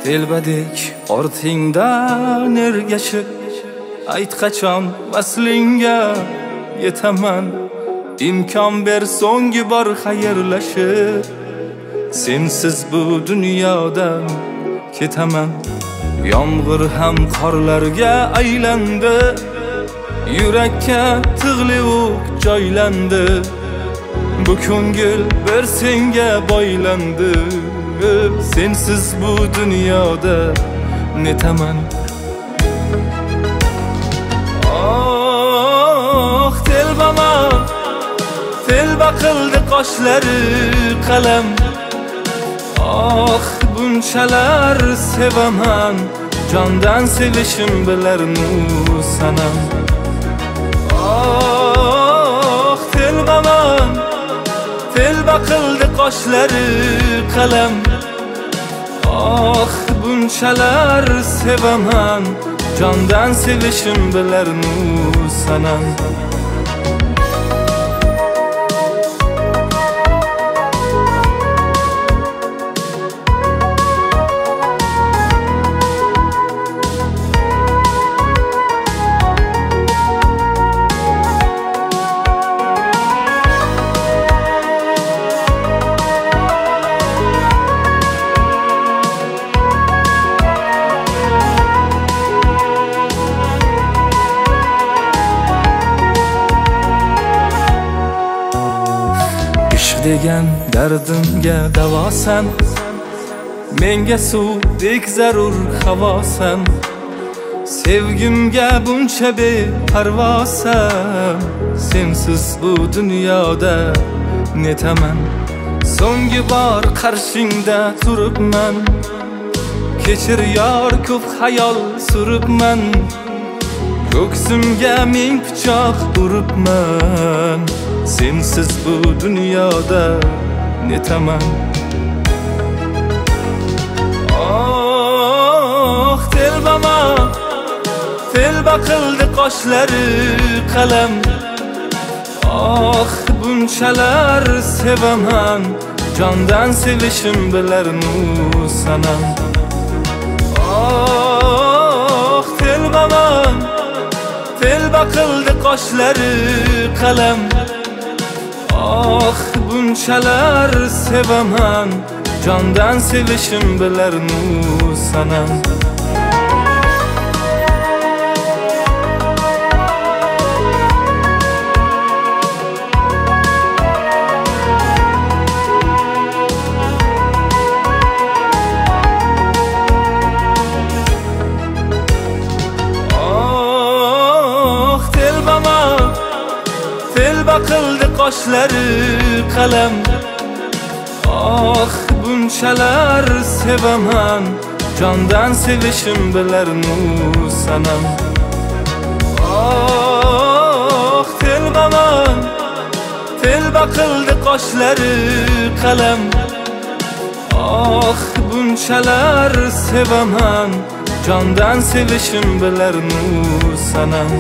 Telbadek ortingdan ergashib, ayt qachon vaslinga yetaman. İmkon ber so'nggi bor xayrlashib, sensiz bu dunyodan ketaman. Yomg'ir ham qorlarga aylandi, yurakka tig'li o'q joylandi. Bu ko'ngil bir senga boylandi, sensiz bu dunyoda netaman. Oh telbama, telba qildi qoshlari qalam. Oh bunchalar sevaman, jondan sevishim bilarnu sanam. Oh telbama, telba qildi qoshlari qalam. Oh bunchalar sevaman, jondan sevishim bilarnu sanam. Degan dardimga davosan, menga suvdek zarur havosan. Sevgimga buncha beparvosan, sensiz bu dunyoda netaman. So'nggi bor qarshingda turibman, kechir yor ko'p xayol suribman. Ko'ksimga ming pichoq uribman, sensiz bu dunyoda netaman. Oh telbama, telba qildi qoshlari qalam. Oh bunchalar sevaman, jondan sevishim bilarnu sanam. Oh telbama, telba qildi qoshlari qalam. Oh bunchalar sevaman, jondan sevishim bilarnu sanam. Oh telbama, telba qildi qoshlari qalam. Oh bunchalar sevaman, jondan sevishim bilarnu sanam. Oh telbama, telba qildi qoshlari qalam. Oh bunchalar sevaman, jondan sevishim bilarnu sanam.